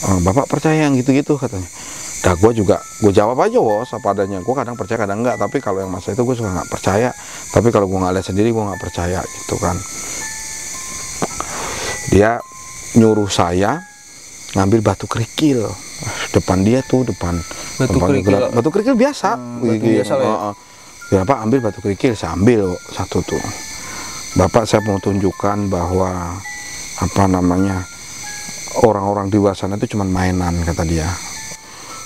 Bapak percaya yang gitu-gitu katanya. Dah gue jawab aja Wos apa adanya. Gue kadang percaya kadang enggak, tapi kalau yang masa itu gue suka nggak percaya. Tapi kalau gue nggak lihat sendiri gue nggak percaya gitu kan. Dia nyuruh saya ngambil batu kerikil depan dia tuh, depan batu kerikil biasa, batu biasa ya Pak, ambil batu kerikil. Saya ambil satu tuh. Bapak, saya mau tunjukkan bahwa apa namanya, orang-orang di luar sana itu cuma mainan, kata dia.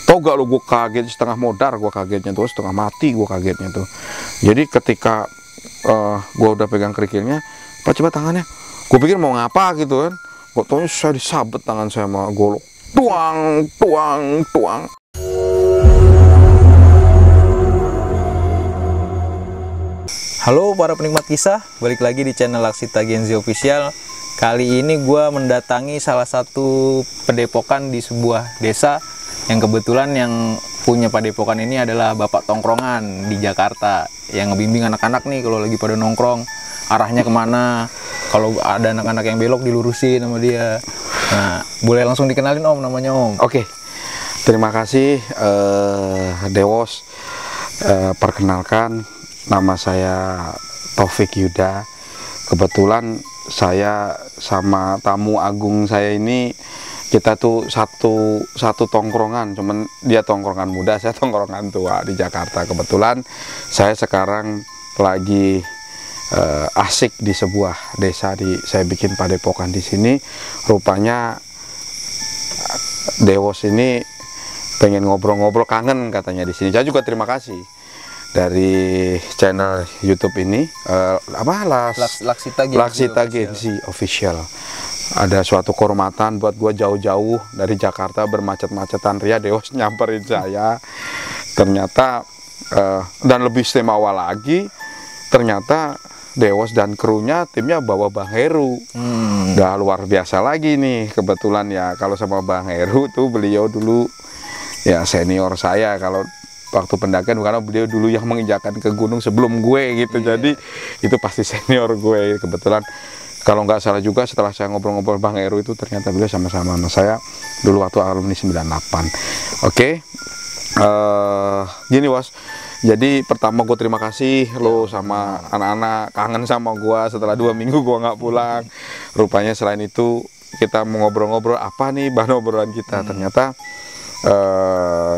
Tau gak lo, gue kaget setengah modar, gue kagetnya tuh, setengah mati gue kagetnya tuh. Jadi ketika gue udah pegang kerikilnya, Pak coba tangannya, gue pikir mau ngapa gitu kan. Gue taunya saya disabet tangan saya sama golok, tuang, tuang, tuang. Halo para penikmat kisah, balik lagi di channel Laksita Genzi Official. Kali ini gue mendatangi salah satu padepokan di sebuah desa yang kebetulan yang punya padepokan ini adalah Bapak Tongkrongan di Jakarta, yang ngebimbing anak-anak nih kalau lagi pada nongkrong arahnya kemana, kalau ada anak-anak yang belok dilurusin sama dia. Nah, boleh langsung dikenalin Om, namanya Om. Oke, terima kasih Dewos. Perkenalkan, nama saya Taufik Yuda. Kebetulan saya sama tamu agung saya ini, kita tuh satu tongkrongan, cuman dia tongkrongan muda, saya tongkrongan tua di Jakarta. Kebetulan saya sekarang lagi asik di sebuah desa, saya bikin padepokan di sini. Rupanya Dewos ini pengen ngobrol-ngobrol, kangen katanya di sini. Saya juga terima kasih dari channel YouTube ini, Laksita Genzi Official. Ada suatu kehormatan buat gue jauh-jauh dari Jakarta, bermacet-macetan ria, Dewos nyamperin saya. Ternyata dan lebih istimewa lagi, ternyata Dewos dan krunya, timnya bawa Bang Heru. Udah luar biasa lagi nih. Kebetulan ya, kalau sama Bang Heru tuh, beliau dulu ya senior saya kalau waktu pendakian, karena beliau dulu yang menginjakan ke gunung sebelum gue gitu. Jadi itu pasti senior gue. Kebetulan kalau nggak salah juga, setelah saya ngobrol-ngobrol Bang Heru itu, ternyata beliau sama-sama sama saya dulu waktu alumni 98. Oke. Gini Wos, jadi pertama gue terima kasih lo sama anak-anak kangen sama gue setelah 2 minggu gue nggak pulang. Rupanya selain itu kita mau ngobrol-ngobrol apa nih bahan obrolan kita. Ternyata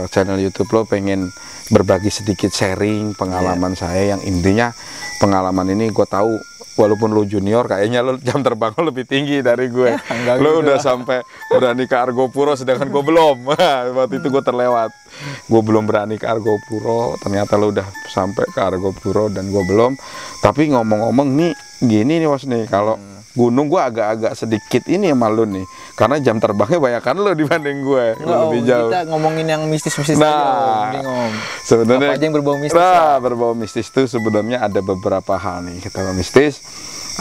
channel YouTube lo pengen berbagi sedikit sharing pengalaman saya, yang intinya pengalaman ini gue tahu walaupun lo junior, kayaknya lo jam terbang lo lebih tinggi dari gue. Lo udah sampai berani ke Argopuro, sedangkan gue belum. Waktu itu gue terlewat, gue belum berani ke Argopuro. Ternyata lo udah sampai ke Argopuro dan gue belum. Tapi ngomong-ngomong nih, gini nih Mas nih, kalau gunung gue agak-agak sedikit ini sama lo nih, karena jam terbangnya banyak kan lo dibanding gue. Lebih jauh. Kita ngomongin yang mistis-mistis aja. Sebenarnya apa aja yang berbau mistis? Berbau mistis itu sebenarnya ada beberapa hal nih. Kita mistis,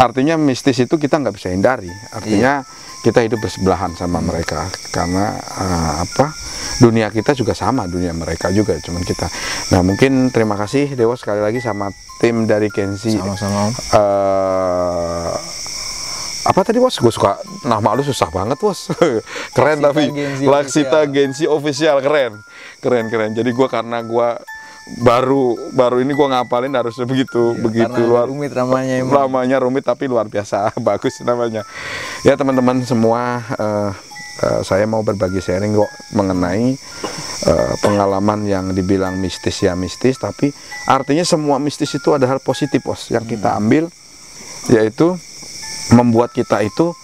artinya mistis itu kita nggak bisa hindari. Artinya kita hidup bersebelahan sama mereka, karena dunia kita juga sama, dunia mereka juga, cuman kita. Nah, mungkin terima kasih Dewa sekali lagi sama tim dari Genzi. Sama-sama. Apa tadi Bos? Gue suka nama lu, susah banget Bos. Keren. Laksita tapi Genzi Laksita Genzi Official, keren. Jadi gue, karena gue baru ini gue ngapalin harusnya begitu luar. Rumit namanya, namanya rumit tapi luar biasa bagus namanya. Ya teman-teman semua, saya mau berbagi sharing kok mengenai pengalaman yang dibilang mistis ya mistis, tapi artinya semua mistis itu ada hal positif Bos yang kita ambil, yaitu membuat kita itu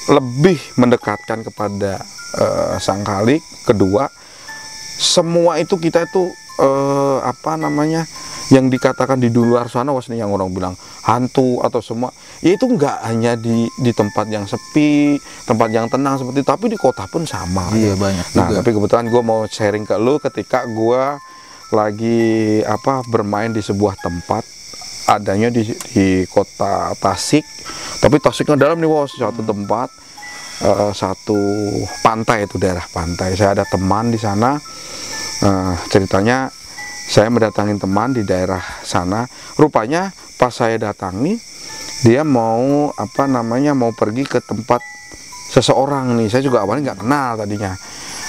lebih mendekatkan kepada Sang Khalik. Kedua, semua itu kita itu yang dikatakan di luar sana Was nih, yang orang bilang hantu atau semua, ya itu nggak hanya di tempat yang sepi, tempat yang tenang seperti itu, tapi di kota pun sama. Iya, banyak. Nah, tapi kebetulan gue mau sharing ke lu ketika gue lagi bermain di sebuah tempat, adanya di kota Tasik, tapi Tasiknya dalam nih Bos. Satu tempat, satu pantai, itu daerah pantai. Saya ada teman di sana. Ceritanya saya mendatangi teman di daerah sana. Rupanya pas saya datangi, dia mau mau pergi ke tempat seseorang nih. Saya juga awalnya nggak kenal tadinya.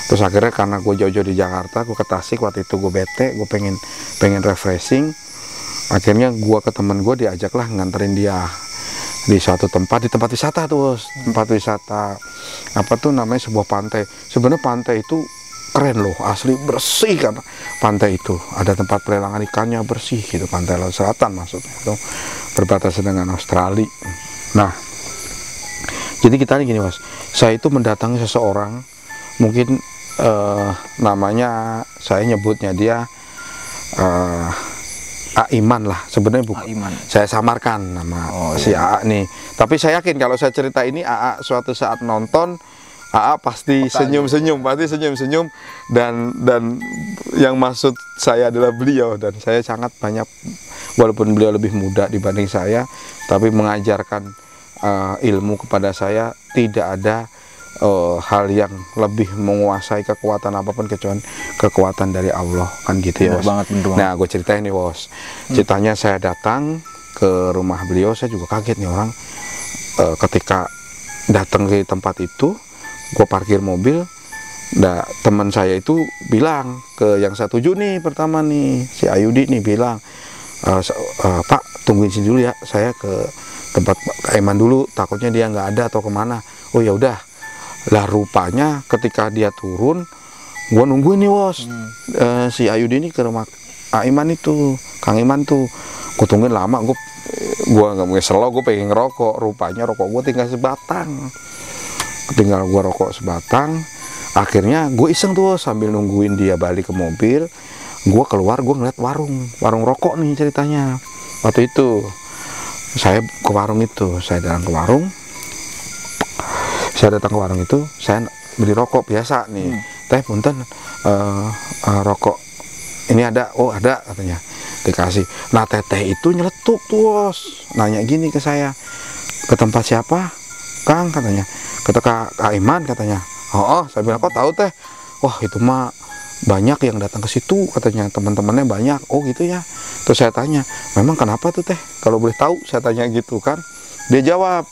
Terus akhirnya karena gue jauh-jauh di Jakarta, gue ke Tasik waktu itu, gue bete, gue pengen refreshing. Akhirnya gue ke temen gue, diajaklah nganterin dia di suatu tempat, di tempat wisata tuh, tempat wisata apa tuh namanya, sebuah pantai. Sebenarnya pantai itu keren loh, asli bersih kan pantai itu. Ada tempat pelelangan ikannya bersih gitu, pantai laut selatan maksudnya itu, berbatasan dengan Australia. Nah, jadi kita gini Mas, saya itu mendatangi seseorang, mungkin namanya saya nyebutnya dia Aiman lah, sebenarnya bukan. Aiman. Saya samarkan nama si AA nih. Tapi saya yakin kalau saya cerita ini, AA suatu saat nonton, AA pasti senyum-senyum, dan yang maksud saya adalah beliau, dan saya sangat banyak, walaupun beliau lebih muda dibanding saya, tapi mengajarkan ilmu kepada saya. Tidak ada hal yang lebih menguasai kekuatan apapun kecuali kekuatan dari Allah, kan gitu ya, Bos. Nah, gue ceritain nih, Bos. Ceritanya saya datang ke rumah beliau, saya juga kaget nih orang. Ketika datang ke tempat itu, gue parkir mobil. Nah, teman saya itu bilang ke yang saya tuju nih, pertama nih si Ayudi nih bilang, Pak, tungguin sini dulu ya, saya ke tempat Kak Aiman dulu, takutnya dia nggak ada atau kemana. Oh ya udah. Lah rupanya ketika dia turun, gua nungguin nih, Bos. Si Ayudi ini ke rumah Aiman itu, Kang Iman tuh. Gua tungguin lama, gua nggak mau selo, gua pengen ngerokok. Rupanya rokok gua tinggal sebatang. Tinggal gua rokok sebatang. Akhirnya gue iseng tuh sambil nungguin dia balik ke mobil, gua keluar, gua ngeliat warung rokok nih ceritanya. Waktu itu saya ke warung itu, saya datang ke warung. Saya datang ke warung itu, saya beli rokok biasa nih. Teh punten, rokok ini ada? Oh ada, katanya, dikasih. Nah teteh itu nyeletuk tuh, Bos, nanya gini ke saya, ke tempat siapa Kang, katanya, ke Kak Aiman, katanya. Oh, saya bilang, kok tahu teh? Wah itu mah banyak yang datang ke situ, katanya, teman-temannya banyak. Oh gitu ya. Terus saya tanya, memang kenapa tuh teh, kalau boleh tahu? Saya tanya gitu kan. Dia jawab,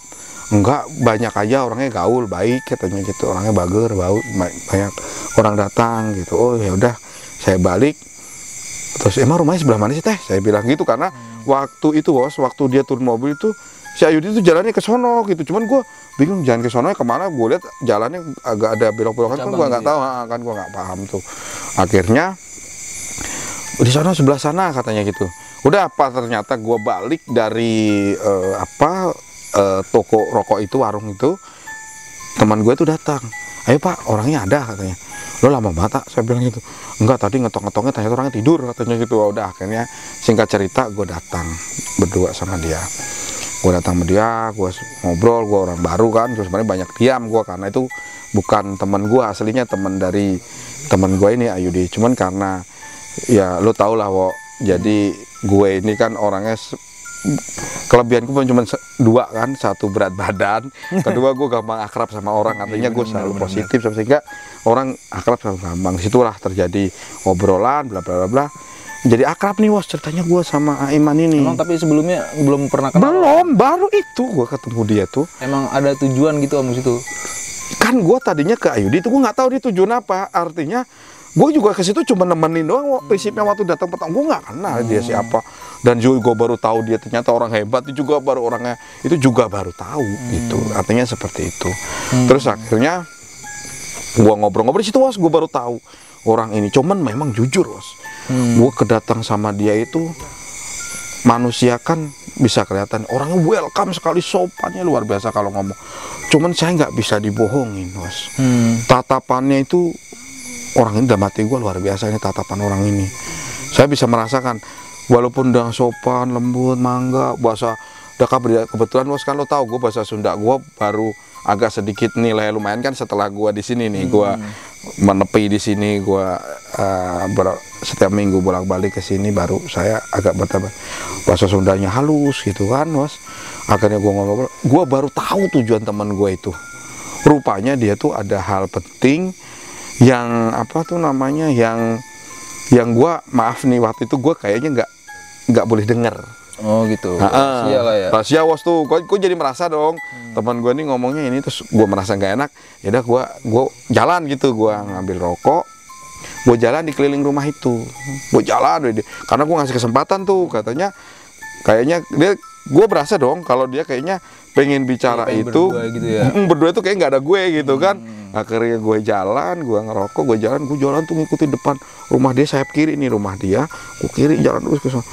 enggak, banyak aja orangnya gaul, baik, katanya gitu, orangnya bager, banyak orang datang gitu. Oh ya udah, saya balik. Terus emang rumahnya sebelah mana sih teh? Saya bilang gitu karena waktu itu, Bos, waktu dia turun mobil itu si Ayudi itu jalannya ke sono gitu. Cuman gue bingung jalan ke sono kemana. Gue lihat jalannya agak ada belok-belokan, kan gue nggak tahu, kan gue nggak paham tuh. Akhirnya di sana, sebelah sana, katanya gitu. Udah apa, ternyata gue balik dari toko rokok itu, warung itu, teman gue tuh datang. Ayo Pak, orangnya ada, katanya. Lo lama banget, saya bilang gitu. Enggak, tadi ngetok-ngetoknya ternyata orangnya tidur, katanya gitu. Udah akhirnya singkat cerita gue datang berdua sama dia. Gue datang sama dia, gue ngobrol, gue orang baru kan, sebenarnya banyak diam gue karena itu bukan teman gue, aslinya teman dari teman gue ini Ayudi. Cuman karena ya lo tau lah, Wo, jadi gue ini kan orangnya kelebihanku cuma dua kan, satu berat badan, kedua gue gampang akrab sama orang, artinya gue selalu positif, sehingga orang akrab selalu gampang. Disitulah terjadi obrolan, bla bla bla. Jadi akrab nih, Bos, ceritanya gue sama Aiman ini. Emang tapi sebelumnya belum pernah kenal? Belum, baru itu gue ketemu dia tuh. Emang ada tujuan gitu Om situ? Kan gue tadinya ke Ayudi itu gue nggak tahu dia tujuan apa, artinya gue juga ke situ cuma nemenin doang. Prinsipnya waktu datang pertama gue nggak kenal dia siapa, dan juga gue baru tahu dia ternyata orang hebat. Itu juga baru orangnya itu juga baru tahu gitu, artinya seperti itu. Terus akhirnya gue ngobrol-ngobrol di situ, Bos, gue baru tahu orang ini. Cuman memang jujur, Bos, gue kedatang sama dia itu, manusia kan bisa kelihatan orangnya welcome sekali, sopannya luar biasa kalau ngomong. Cuman saya nggak bisa dibohongin, Bos. Tatapannya itu, orang ini udah mati gue luar biasa, ini tatapan orang ini. Saya bisa merasakan, walaupun udah sopan, lembut, mangga, bahasa kebetulan, Bos, kan lo tahu gue bahasa Sunda gue baru agak sedikit nilai lumayan kan setelah gue di sini nih. Gue menepi di sini, gue setiap minggu bolak-balik ke sini, baru saya agak bertambah bahasa Sundanya halus gitu kan, Bos. Akhirnya gue ngobrol, gue baru tahu tujuan teman gue itu. Rupanya dia tuh ada hal penting yang apa tuh namanya, yang gue, maaf nih, waktu itu gue kayaknya nggak boleh dengar. Oh gitu. Rahasia lah ya. Rahasia was tuh. Gue jadi merasa dong. Teman gue nih ngomongnya ini, terus gue merasa nggak enak. Ya udah gue jalan gitu, gue ngambil rokok. Gue jalan di keliling rumah itu. Gue jalan karena gue ngasih kesempatan tuh, katanya kayaknya gue berasa dong kalau dia kayaknya pengen bicara pengen itu berdua gitu ya. Berdua tuh kayak nggak ada gue gitu kan. Akhirnya gue jalan, gue ngerokok, gue jalan tuh ngikutin depan rumah dia, sayap kiri nih rumah dia, gue kiri jalan terus ke sana.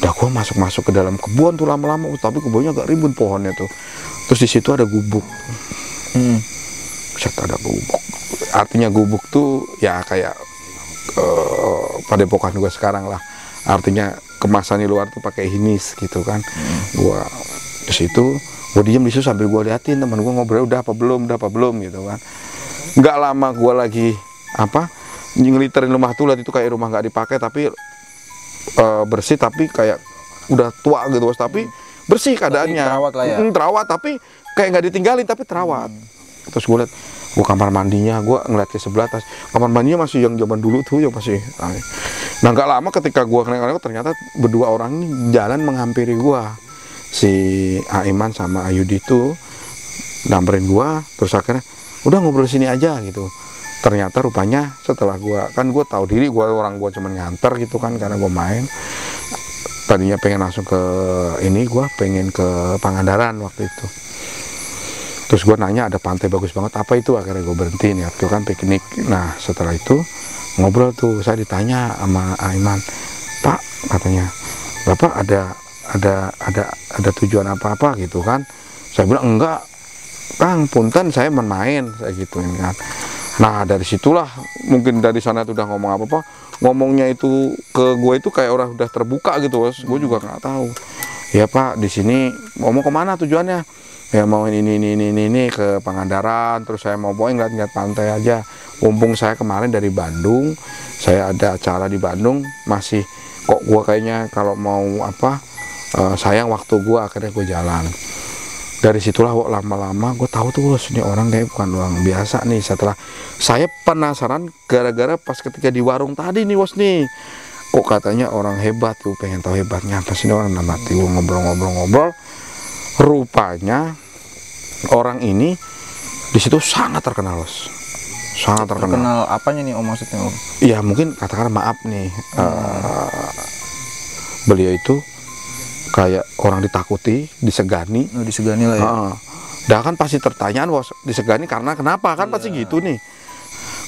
Dah gue masuk ke dalam kebun tuh lama-lama, tapi kebunnya agak ribut pohonnya tuh. Terus di situ ada gubuk. Ada gubuk. Artinya gubuk tuh ya kayak padepokan gue sekarang lah. Artinya kemasan di luar tuh pakai hinis gitu kan. Gue di situ, gue diem di situ sambil gue liatin teman gue ngobrol udah apa belum gitu kan. Nggak lama gue lagi ngeliterin rumah tuh, lihat itu kayak rumah nggak dipakai tapi bersih, tapi kayak udah tua gitu tapi bersih keadaannya. Tapi terawat lah ya. Terawat tapi kayak nggak ditinggalin tapi terawat. Terus gue lihat, kamar mandinya, gue ngeliat ke sebelah atas, kamar mandinya masih yang zaman dulu tuh, yang masih. Nah nggak lama ketika gue nengok, ternyata berdua orang ini jalan menghampiri gue, si Aiman sama Ayudi tuh nyamperin gue, terus akhirnya udah ngobrol sini aja gitu. Ternyata rupanya setelah gue tahu diri gue orang gue cuman nganter gitu kan, karena gue main. Tadinya pengen langsung ke gue pengen ke Pangandaran waktu itu. Terus gue nanya ada pantai bagus banget apa itu, akhirnya gue berhenti nih, itu kan piknik. Nah setelah itu ngobrol tuh, saya ditanya sama Aiman, Pak katanya, Bapak ada tujuan apa gitu kan? Saya bilang enggak, Kang, punten saya main, saya gituin kan. Nah dari situlah mungkin dari sana tuh udah ngomong apa ngomongnya itu ke gue itu kayak orang udah terbuka gitu, Bos. Gue juga nggak tahu. Ya Pak, di sini mau kemana tujuannya? Ya mau ini ke Pangandaran, terus saya mau ngeliat pantai aja. Mumpung saya kemarin dari Bandung, saya ada acara di Bandung, masih kok gue kayaknya kalau mau sayang waktu gue, akhirnya gue jalan. Dari situlah lama-lama gue tahu tuh, Bos, ini orang kayak bukan orang biasa nih. Setelah saya penasaran gara-gara pas ketika di warung tadi nih, Bos nih, kok katanya orang hebat tuh, pengen tahu hebatnya apa sih orang namati. Ngobrol. Rupanya orang ini di situ sangat terkenal, Bos. Sangat terkenal. Terkenal apanya nih Om maksudnya Om? Iya mungkin katakan maaf nih, beliau itu kayak orang ditakuti, disegani. Oh, disegani lah ya. Dah kan pasti pertanyaan, Bos, disegani karena kenapa kan pasti gitu nih.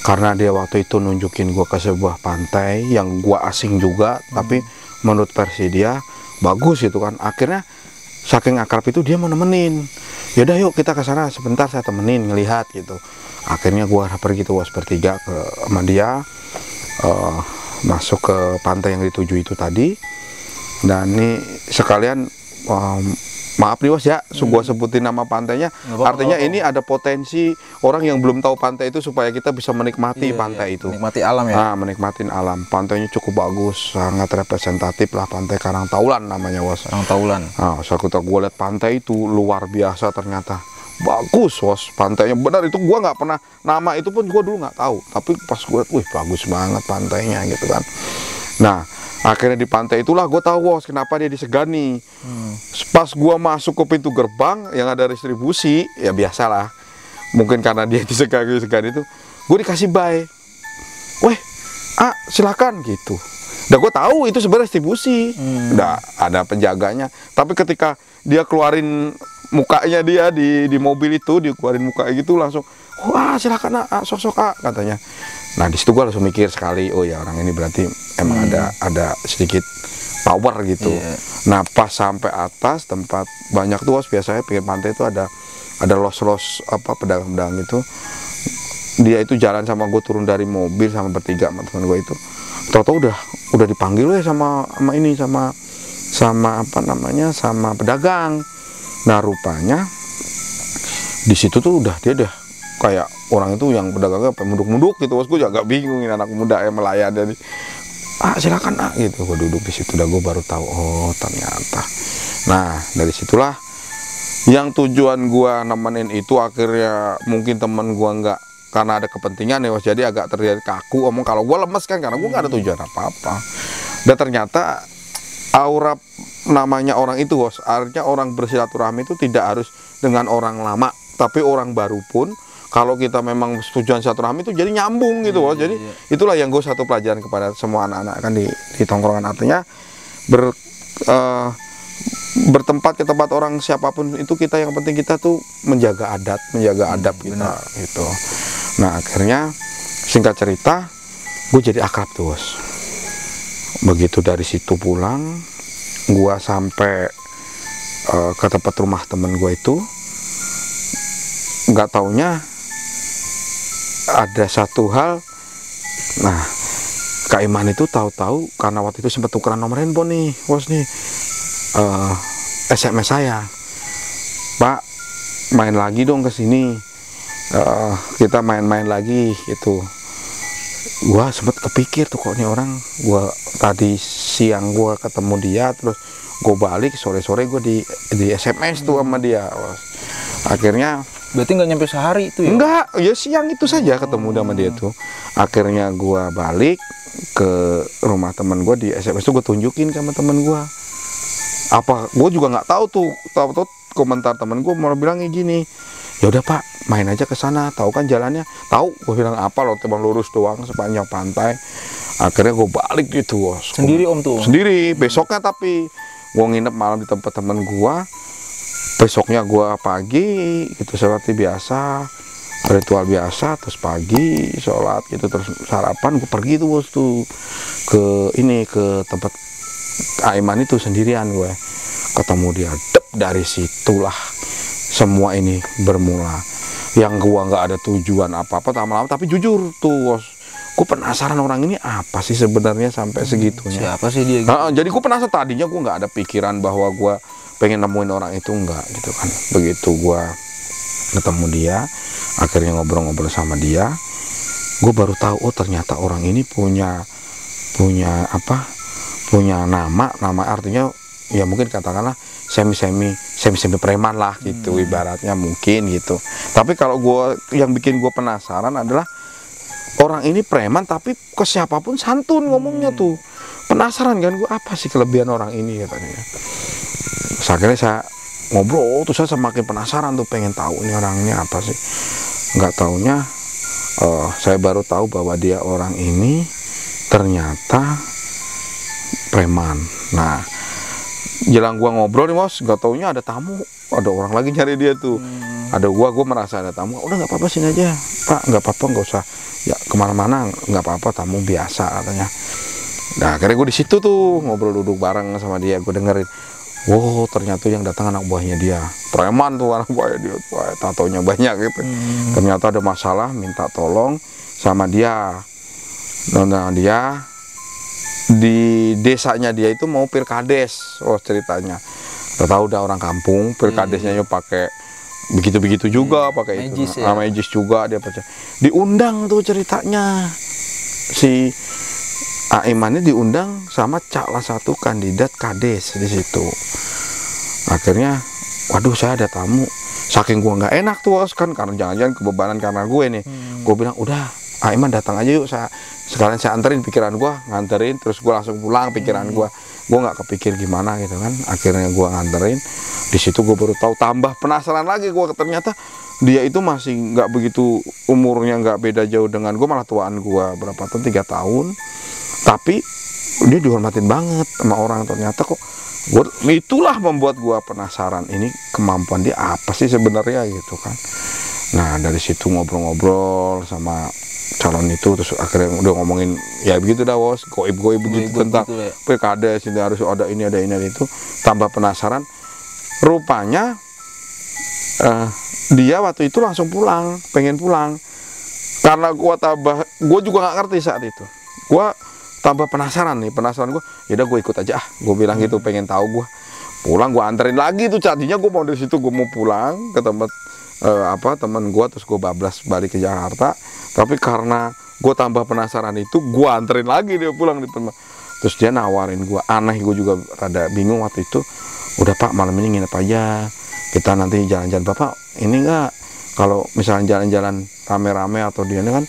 Karena dia waktu itu nunjukin gua ke sebuah pantai yang gua asing juga, tapi menurut versi dia bagus gitu kan. Akhirnya saking akrab itu dia mau nemenin. Yaudah yuk kita ke sana sebentar, saya temenin ngelihat gitu. Akhirnya gua pergi tuh, Bos, bertiga sama dia, masuk ke pantai yang dituju itu tadi. Dan ini sekalian maaf nih, Bos ya, gua sebutin nama pantainya. Artinya ini ada potensi orang yang belum tahu pantai itu supaya kita bisa menikmati pantai itu. Menikmati alam ya. Menikmatin alam. Pantainya cukup bagus, sangat representatif lah, Pantai Karangtaulan namanya, Bos. Karangtaulan. Saat gue lihat pantai itu luar biasa ternyata. Bagus, Bos, pantainya benar. Itu gua nggak pernah, nama itu pun gua dulu nggak tahu, tapi pas gue lihat, wih bagus banget pantainya gitu kan. Nah akhirnya di pantai itulah gue tahu, Bos, kenapa dia disegani. Pas gue masuk ke pintu gerbang yang ada distribusi, ya biasalah, mungkin karena dia disegani itu, gue dikasih bye. Weh, silakan gitu. Udah gue tahu itu sebenarnya distribusi, udah ada penjaganya. Tapi ketika dia keluarin mukanya dia di mobil itu, dia keluarin mukanya gitu langsung, wah silakan sok katanya. Nah di situ gue langsung mikir sekali, oh ya orang ini berarti emang ada sedikit power gitu. Nah pas sampai atas tempat banyak tuh, Bos, biasanya pinggir pantai itu ada los pedagang-pedagang gitu. Dia itu jalan sama gue, turun dari mobil sama bertiga sama teman gue itu. Tahu-tahu udah dipanggil ya sama pedagang. Nah rupanya di situ tuh dia udah kayak orang itu yang pedagangnya munduk-munduk gitu, Bos. Gue agak bingung, ini anak muda yang melayan jadi silakan gitu. Gue duduk di situ, gue baru tahu, oh ternyata. Nah dari situlah yang tujuan gue nemenin itu akhirnya mungkin temen gue nggak, karena ada kepentingan ya, Bos, jadi agak terlihat kaku omong. Kalau gue lemes kan karena gue nggak ada tujuan apa-apa. Dan ternyata aura namanya orang itu, bos. Artinya orang bersilaturahmi itu tidak harus dengan orang lama, tapi orang baru pun kalau kita memang tujuan silaturahmi itu jadi nyambung gitu, bos. Jadi itulah yang gue satu pelajaran kepada semua anak-anak kan di tongkrongan, artinya bertempat ke tempat orang siapapun itu, kita yang penting kita tuh menjaga adat, menjaga adab kita gitu. Nah akhirnya singkat cerita gue jadi akrab tuh, bos. Begitu dari situ pulang, gue sampai ke tempat rumah temen gue itu, nggak taunya ada satu hal. Nah Kak Iman itu tahu-tahu karena waktu itu sempat tukeran nomor handphone nih, bos nih, SMS saya, Pak main lagi dong ke sini, kita main-main lagi gitu. Gua sempet kepikir tuh, kok nih orang, gua tadi siang gua ketemu dia, terus gua balik sore-sore gua di SMS tuh sama dia. Akhirnya berarti nggak nyampe sehari itu ya? Enggak, ya siang itu saja ketemu sama dia tuh. Akhirnya gua balik ke rumah temen gua, di SMS tuh gua tunjukin sama temen gua. Apa, gua juga nggak tahu tuh komentar temen gua mau bilang kayak gini, ya udah Pak main aja ke sana, tahu kan jalannya. Tahu, gue bilang apa loh, cuma lurus doang sepanjang pantai. Akhirnya gue balik gitu, bos. Sendiri om tuh? Sendiri, besoknya tapi gue nginep malam di tempat temen gue. Besoknya gue pagi gitu seperti biasa, ritual biasa, terus pagi sholat gitu, terus sarapan gue pergi tuh, bos tuh ke tempat Aiman itu sendirian. Gue ketemu dia, dari situlah semua ini bermula. Yang gua nggak ada tujuan apa-apa lama-lama, tapi jujur tuh, bos, gua penasaran orang ini apa sih sebenarnya sampai segitunya. Siapa sih dia gitu? Jadi gua penasaran, tadinya gua nggak ada pikiran bahwa gua pengen nemuin orang itu, enggak gitu kan. Begitu gua ketemu dia, akhirnya ngobrol-ngobrol sama dia, gua baru tahu, oh ternyata orang ini punya nama artinya ya mungkin katakanlah semi preman lah gitu, ibaratnya mungkin gitu. Tapi kalau yang bikin gue penasaran adalah orang ini preman tapi ke siapapun santun ngomongnya tuh. Penasaran kan gue, apa sih kelebihan orang ini katanya. Terus akhirnya saya ngobrol, terus saya semakin penasaran tuh, pengen tahu ini orangnya apa sih. Nggak taunya saya baru tahu bahwa dia orang ini ternyata preman. Nah jelang gua ngobrol nih, bos, gak taunya ada tamu, ada orang lagi nyari dia tuh. Ada gua merasa ada tamu, udah nggak apa-apa sini aja Pak, nggak apa-apa, nggak usah ya kemana-mana, nggak apa-apa, tamu biasa katanya. Nah akhirnya gua di situ tuh ngobrol, duduk bareng sama dia, gua dengerin, wow ternyata yang datang anak buahnya dia, preman tuh anak buahnya dia, tatonya banyak gitu. Ternyata ada masalah, minta tolong sama dia. Nah dia di desanya dia itu mau pilkades, ceritanya. Tahu udah orang kampung, pilkadesnya pakai begitu juga, pakai itu, magis juga dia percaya. Diundang tuh ceritanya, si Aiman ini diundang sama salah satu kandidat kades di situ. Akhirnya, waduh saya ada tamu, saking gua nggak enak tuh, bos, kan karena jangan-jangan kebebanan karena gue nih. Gue bilang udah Aiman datang aja yuk, sekalian saya anterin pikiran gue, nganterin, terus gue langsung pulang pikiran gue nggak kepikir gimana gitu kan. Akhirnya gue nganterin, di situ gue baru tahu, tambah penasaran lagi gue, ternyata dia itu masih nggak begitu umurnya, nggak beda jauh dengan gue, malah tuaan gue berapa tahun, 3 tahun, tapi dia dihormatin banget sama orang. Ternyata kok itulah membuat gue penasaran, ini kemampuan dia apa sih sebenarnya gitu kan. Nah dari situ ngobrol-ngobrol sama calon itu, terus akhirnya udah ngomongin ya begitu dah, bos, goib begitu tentang pilkades, ini harus ada ini itu. Tambah penasaran, rupanya dia waktu itu langsung pengen pulang karena gue juga nggak ngerti saat itu. Gue tambah penasaran gue, yaudah gue ikut aja, gue bilang gitu, pengen tahu. Gue pulang, gue anterin lagi tuh, tadinya gue mau dari situ gue mau pulang ke tempat teman gue, terus gue bablas balik ke Jakarta. Tapi karena gue tambah penasaran itu, gue anterin lagi dia pulang di tempat. Terus dia nawarin gue, aneh, gue juga rada bingung waktu itu. Udah Pak, malam ini nginep aja, kita nanti jalan-jalan. Bapak ini enggak, kalau misalnya jalan-jalan rame-rame atau dia ini kan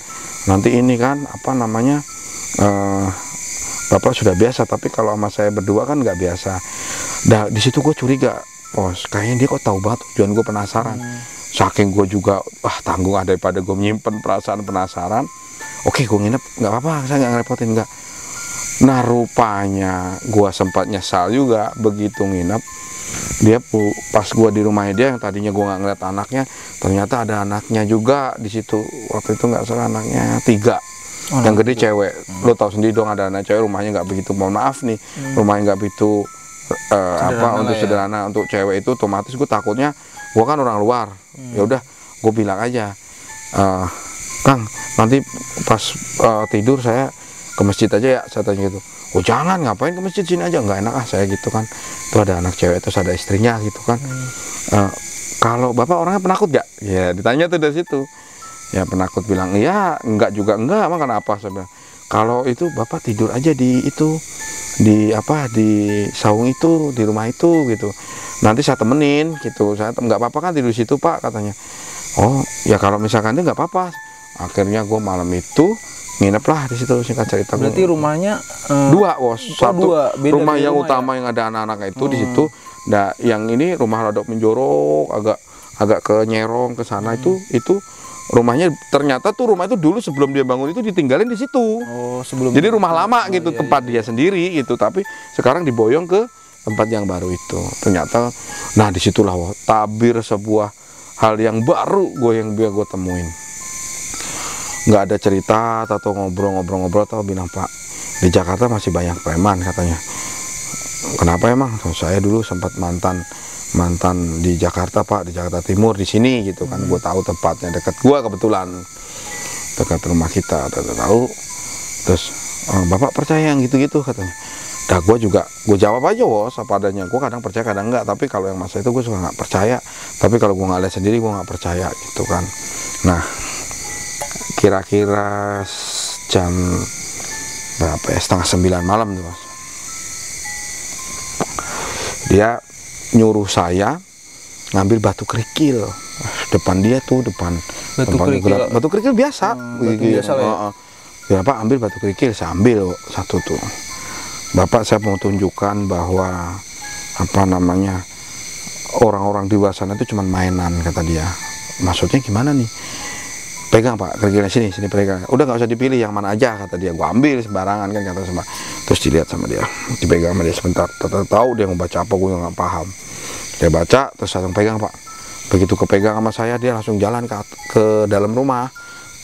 nanti ini kan apa namanya Bapak sudah biasa, tapi kalau sama saya berdua kan nggak biasa. Nah di situ gue curiga, kayaknya dia kok tahu banget tujuan gue, penasaran. Saking gue juga tanggung daripada gue menyimpan perasaan penasaran. Oke, gue nginep, nggak apa-apa, saya nggak ngerepotin, nggak. Nah rupanya gue sempat nyesal juga begitu nginep. Dia pas gue di rumahnya dia, yang tadinya gue nggak ngeliat anaknya, ternyata ada anaknya juga di situ. Waktu itu nggak salah anaknya 3. Yang gede cewek. Lo tau sendiri dong, ada anak cewek rumahnya nggak begitu, mohon maaf nih, rumahnya nggak begitu untuk sederhana untuk cewek itu. Otomatis gue takutnya, gue kan orang luar. Ya udah, gue bilang aja, Kang, nanti pas tidur saya ke masjid aja ya, saya tanya gitu. Oh jangan, ngapain ke masjid, sini aja, nggak enak saya gitu kan. Itu ada anak cewek, terus ada istrinya gitu kan. Kalau bapak orangnya penakut gak? Ya ditanya tuh dari situ. Ya penakut, bilang iya, enggak juga enggak, emang kenapa? Saya bilang, kalau itu bapak tidur aja di itu, di saung itu, di rumah itu gitu. Nanti saya temenin gitu. Saya nggak apa-apa kan tidur di situ pak, katanya. Oh ya kalau misalkan dia nggak apa-apa. Akhirnya gue malam itu nginep lah di situ, singkat cerita. Berarti rumahnya 2, bos. Satu rumah yang utama ya? yang ada anak-anak itu di situ. Nah, yang ini rumah rodok menjorok, agak ke nyerong ke sana itu rumahnya. Ternyata tuh rumah itu dulu sebelum dia bangun itu ditinggalin di situ. Jadi rumah lama gitu, tempat dia sendiri gitu. Tapi sekarang diboyong ke tempat yang baru itu. Ternyata, nah disitulah tabir sebuah hal yang baru yang gue temuin. Nggak ada cerita atau ngobrol-ngobrol atau bilang, Pak, di Jakarta masih banyak preman katanya. Kenapa emang? Saya dulu sempat mantan di Jakarta pak, di Jakarta Timur, di sini gitu kan. Gue tahu tempatnya, dekat gue kebetulan, dekat rumah kita, tahu. Terus bapak percaya yang gitu-gitu katanya. Dah gue jawab aja apa adanya. Gue kadang percaya kadang enggak, tapi kalau yang masa itu gue suka nggak percaya. Tapi kalau gue nggak lihat sendiri gue nggak percaya gitu kan. Nah kira-kira jam berapa ya, 8:30 malam tuh mas, dia nyuruh saya ngambil batu kerikil depan dia tuh, depan batu kerikil biasa, batu biasa lah ya. Bapak ambil batu kerikil, saya ambil satu tuh. Bapak, saya mau tunjukkan bahwa orang-orang di luar sana itu cuma mainan, kata dia. Maksudnya gimana nih? Pegang pak kerikilnya, sini pegang. Udah nggak usah dipilih yang mana aja, kata dia. Gua ambil sembarangan kan, kata sama. Terus dilihat sama dia, dipegang sama dia sebentar. Tahu dia mau baca apa, gue nggak paham. Dia baca, terus langsung pegang pak. Begitu kepegang sama saya, dia langsung jalan ke dalam rumah.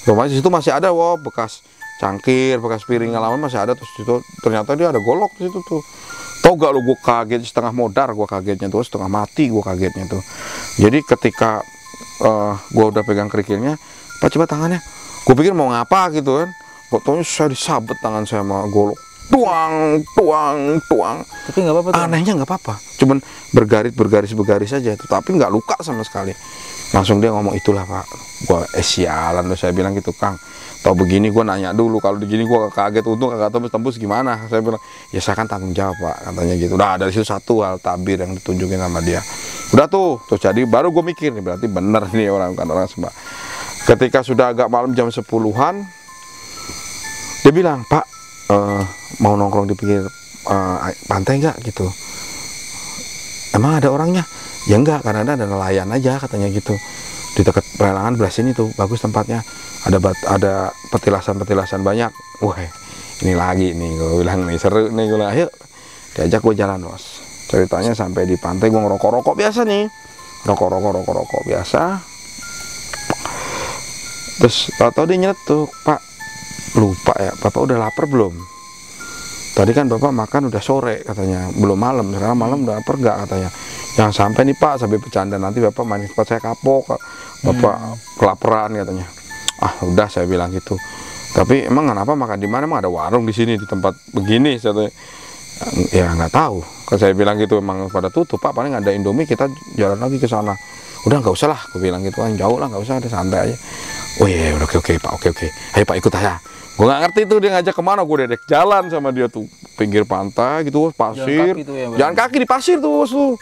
Rumahnya di situ masih ada bekas cangkir, bekas piring ngalaman masih ada. Terus itu ternyata dia ada golok di situ tuh. Tau gak lo, gue kaget setengah modar, gue kagetnya tuh, setengah mati gue kagetnya tuh. Jadi ketika gue udah pegang kerikilnya, Pak coba tangannya, gue pikir mau ngapa gitu kan. Pokoknya saya disabet tangan saya sama golok, tuang. Tapi nggak apa-apa. Anehnya nggak apa-apa, cuman bergaris aja itu, tapi nggak luka sama sekali. Langsung dia ngomong, itulah pak. Gue sialan loh, saya bilang gitu, Kang. Tau begini gue nanya dulu, kalau begini gue kaget, untung kagak tembus gimana. Saya bilang, ya saya kan tanggung jawab pak, katanya gitu. Nah dari situ satu hal tabir yang ditunjukin sama dia. Udah tuh jadi baru gue mikir nih, berarti bener nih orang Sumba. Ketika sudah agak malam jam 10-an, dia bilang, Pak, mau nongkrong di pinggir pantai nggak gitu? Emang ada orangnya? Ya enggak, karena ada nelayan aja katanya gitu. Di dekat pelelangan belah sini tuh bagus tempatnya. Ada petilasan banyak. Wah, ini lagi nih gue bilang nih, seru nih gue bilang, ayo diajak gue jalan bos. Ceritanya sampai di pantai gue ngerokok biasa nih, rokok biasa. Terus tau dia nyeletuk, Pak, lupa ya, Bapak udah lapar belum? Tadi kan Bapak makan udah sore katanya, belum malam, sekarang malam udah lapar gak katanya. Jangan sampai nih Pak, sampai bercanda, nanti Bapak main tempat saya kapok, Bapak kelaparan katanya. Ah udah, saya bilang gitu. Tapi emang kenapa makan di mana? Emang ada warung di sini di tempat begini? Saya ya nggak tahu. Kalau saya bilang gitu emang pada tutup Pak, paling ada Indomie, kita jalan lagi ke sana. Udah nggak usah lah, aku bilang gitu kan, jauh lah, nggak usah, ada santai aja. Oh iya, oke Pak, oke. Ayo Pak ikut aja. Gue nggak ngerti tuh dia ngajak kemana, gue dedek jalan sama dia tuh pinggir pantai gitu, pasir. Jalan kaki di pasir tuh,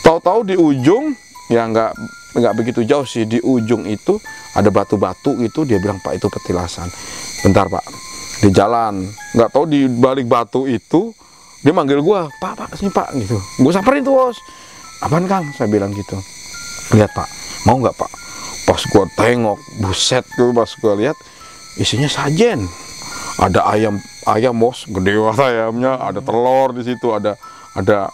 tahu-tahu di ujung ya nggak begitu jauh sih, di ujung itu ada batu-batu itu. Dia bilang, Pak itu petilasan. Bentar Pak, di jalan, nggak tahu di balik batu itu dia manggil gua, pak sini pak gitu. Gua samperin tuh bos. Apaan Kang? Saya bilang gitu. Lihat pak, mau nggak pak? Pas gua tengok, buset tuh, pas gua lihat isinya sajen. Ada ayam bos, gede banget ayamnya, ada telur di situ, ada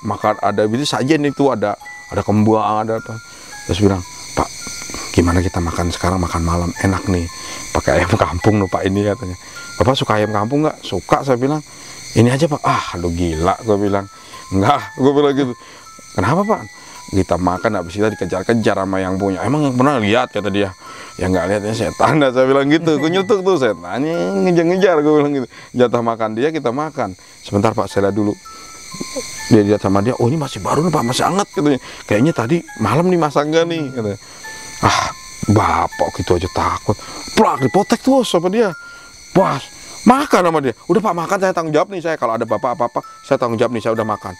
makan, ada ini sajen itu, ada kembang, ada apa. Terus bilang, Pak, gimana kita makan sekarang, makan malam enak nih, pakai ayam kampung loh pak ini, katanya. Bapak suka ayam kampung nggak? Suka, saya bilang. Ini aja pak. Aduh gila, gue bilang. Enggak, gue bilang gitu. Kenapa pak? Kita makan, habis kita dikejar-kejar sama yang punya. Emang yang pernah lihat, kata dia. Ya nggak lihatnya setan, saya bilang gitu. Gue nyutuk tuh, setannya ngejar-ngejar, gue bilang gitu. Jatah makan dia, kita makan. Sebentar pak, saya lihat dulu. Dia lihat sama dia, oh ini masih baru nih pak, masih hangat, katanya. Kayaknya tadi malam nih masaknya nih, katanya. Bapak gitu aja takut. Plak, dipotek tuh sama dia. Wah, makan sama dia. Udah pak, makan, saya tanggung jawab nih saya. Kalau ada bapak apa-apa, saya tanggung jawab nih, saya udah makan.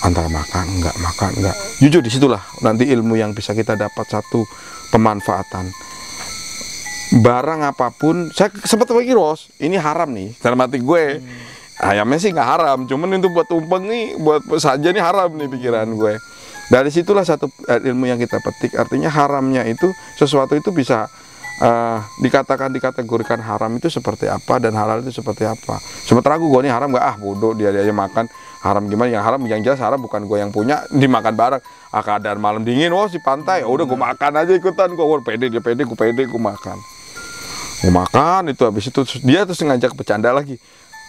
Antara makan, enggak. Jujur disitulah nanti ilmu yang bisa kita dapat, satu pemanfaatan. Barang apapun, saya sempat pikir, bos, ini haram nih, dalam hati gue. Ayamnya sih nggak haram, cuman itu buat tumpeng nih, buat saja nih haram nih pikiran gue. Dari situlah satu ilmu yang kita petik, artinya haramnya itu, sesuatu itu bisa dikategorikan haram itu seperti apa dan halal itu seperti apa. Sementara gue nih haram nggak, bodoh, dia aja makan. Haram gimana? Yang haram, yang jelas haram bukan gue yang punya, dimakan bareng. Keadaan malam dingin, di pantai, udah gue makan aja ikutan, gue pede, dia pede, gue makan. Gue makan itu, habis itu dia terus ngajak bercanda lagi.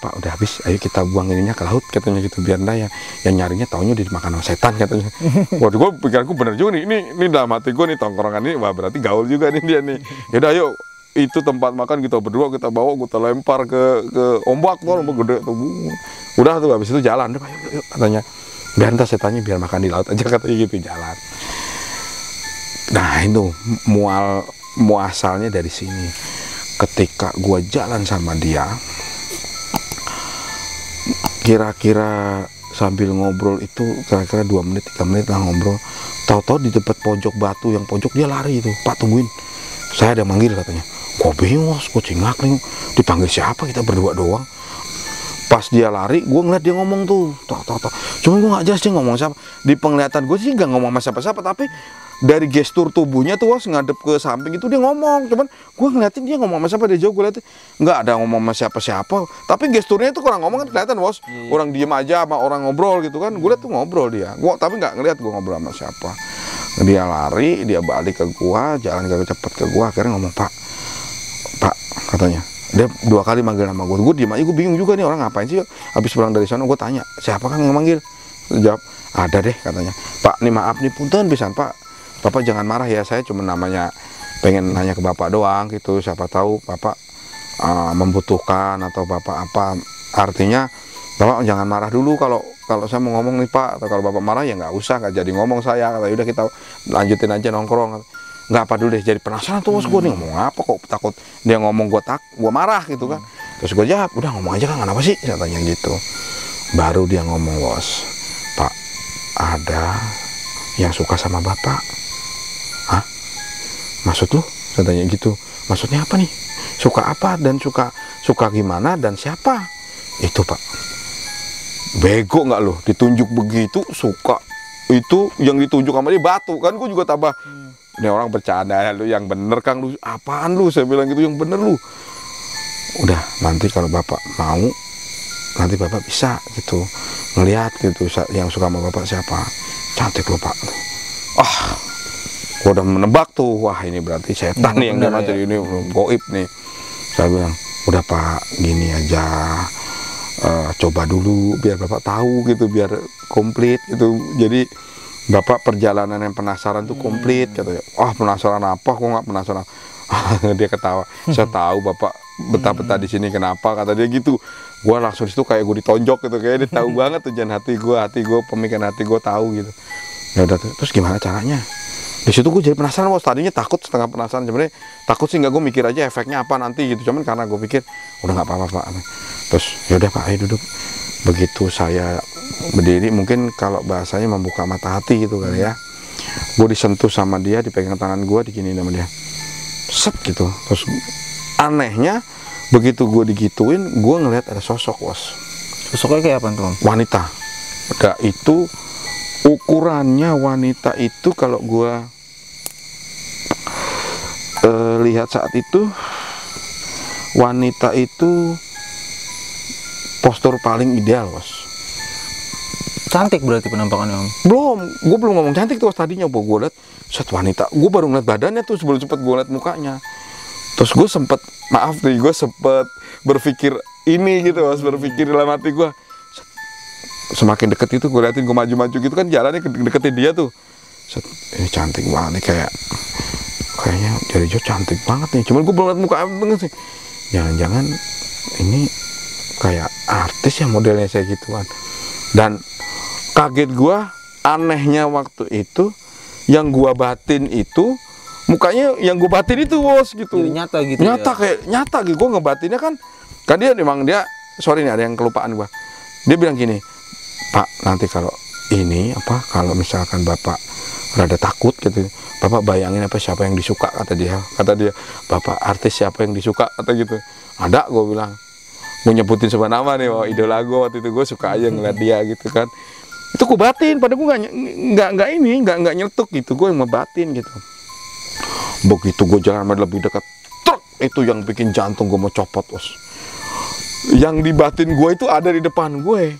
Pak udah habis, ayo kita buang ininya ke laut, katanya gitu, biar enggak yang nyarinya taunya dimakan sama setan, katanya. Waduh, gue pikiranku bener juga nih, ini dalam hati gue nih, tongkrongan ini, wah berarti gaul juga nih dia nih. Yaudah ayo, itu tempat makan kita berdua, kita bawa, kita lempar ke ombak tuh, ombak gede tuh. Udah tuh, habis itu jalan, udah yuk, katanya. Biar entar setannya biar makan di laut aja, katanya gitu, jalan. Nah itu muasalnya dari sini. Ketika gue jalan sama dia, kira-kira sambil ngobrol itu kira-kira 2 menit 3 menit lah ngobrol, tahu-tahu di depan pojok batu yang pojok dia lari itu, Pak tungguin, saya ada manggil, katanya. Gue bingung, gue cingak nih, dipanggil siapa, kita berdua doang. Pas dia lari, gue ngeliat dia ngomong tuh, cuma gue nggak jelas dia ngomong siapa. Di penglihatan gue sih nggak ngomong sama siapa-siapa, tapi dari gestur tubuhnya tuh ngadep ke samping itu dia ngomong. Cuman gue ngeliatin dia ngomong sama siapa, dari jauh gue liatin nggak ada ngomong sama siapa-siapa, tapi gesturnya itu orang ngomong kan kelihatan, bos. Orang diem aja sama orang ngobrol gitu kan. Gue liat tuh ngobrol dia, gue tapi nggak ngeliat gue ngobrol sama siapa. Dia lari, dia balik ke gua, jalan gak cepet ke gua, akhirnya ngomong, Pak, katanya. Dia 2 kali manggil nama gue diem aja, gue bingung juga nih orang ngapain sih. Habis pulang dari sana gue tanya, siapa kan yang manggil? Jawab, ada deh, katanya. Pak, nih maaf nih, punten pisan Pak, Bapak jangan marah ya, saya cuma namanya pengen nanya ke Bapak doang gitu, siapa tahu Bapak membutuhkan atau Bapak apa. Artinya Bapak jangan marah dulu kalau saya mau ngomong nih Pak, atau kalau Bapak marah ya nggak usah, nggak jadi ngomong saya, kata udah kita lanjutin aja nongkrong. Nggak apa dulu deh, jadi penasaran tuh bos, gue nih ngomong apa kok takut dia ngomong gue marah gitu kan. Terus gue jawab, udah ngomong aja kan, kenapa sih, saya tanya gitu. Baru dia ngomong, bos, Pak, ada yang suka sama Bapak. Hah? Maksud lu? Saya tanya gitu, maksudnya apa nih? Suka apa dan suka gimana dan siapa? Itu Pak, bego nggak lo, ditunjuk begitu suka, itu yang ditunjuk sama dia batu kan. Gue juga tambah, ini orang bercanda, lu yang bener Kang, lu apaan lu, saya bilang gitu, yang bener lu. Udah, nanti kalau Bapak mau, nanti Bapak bisa gitu ngelihat gitu yang suka sama Bapak siapa. Cantik lo Pak. Gue udah menebak tuh, wah ini berarti setan nih yang dia ngajar, ini goib nih. Saya bilang, udah Pak, gini aja, coba dulu biar Bapak tahu gitu, biar komplit gitu. Jadi Bapak perjalanan yang penasaran tuh komplit, katanya. Penasaran apa? Kok nggak penasaran? Dia ketawa. Saya tahu Bapak betah-betah di sini, kenapa? Kata dia gitu. Gua langsung situ kayak gue ditonjok gitu, kayak dia tahu banget tuh jangan hati gue, pemikiran hati gue tahu gitu. Ya udah, terus gimana caranya? Di situ gue jadi penasaran, bos. Tadinya takut, setengah penasaran. Sebenarnya takut sih nggak, gue mikir aja efeknya apa nanti gitu. Cuman karena gue pikir udah nggak apa-apa Pak. Terus ya udah Pak, ayo duduk. Begitu saya berdiri, mungkin kalau bahasanya membuka mata hati gitu kali ya. Gue disentuh sama dia, dipegang tangan gue, diginiin sama dia, set gitu. Terus anehnya Begitu gue digituin, gue ngeliat ada sosok, bos. Sosoknya kayak apa tuh? Wanita. Udah itu ukurannya wanita itu kalau gue lihat saat itu, wanita itu postur paling ideal, bos. Cantik berarti penampakannya, Om? Gue belum ngomong cantik tuh tadinya, gue lihat set wanita, gue baru ngeliat badannya tuh sebelum cepet gue liat mukanya. Terus gue sempet, maaf nih, gue sempet berpikir ini gitu, bos, berpikir dalam hati gue. Semakin deket itu gue liatin, gue maju-maju gitu kan jalannya deketin dia tuh. Set, ini cantik banget nih, kayaknya dari jauh cantik banget nih. Cuman gue belum liat muka banget sih. Jangan-jangan ini kayak artis ya modelnya saya gituan. Dan kaget gue, anehnya waktu itu yang gue batin itu mukanya yang gue batin itu, bos, gitu. Jadi nyata gitu. Nyata ya? kayak nyata gitu. Gue ngebatinnya kan dia memang dia, sorry nih ada yang kelupaan gue. Dia bilang gini, Pak, nanti kalau ini apa, kalau misalkan Bapak rada takut gitu, Bapak bayangin apa siapa yang disuka, kata dia. Bapak artis siapa yang disuka, kata gitu. Ada, gue bilang. Gue nyebutin sebuah nama nih, bahwa idola gue waktu itu, gue suka aja ngeliat dia gitu kan. Itu gue batin, padahal gue nggak nyeletuk gitu, gue yang ngebatin gitu. Begitu gue jalan lebih dekat, truk, itu yang bikin jantung gue mau copot, bos. Yang dibatin gue itu ada di depan gue.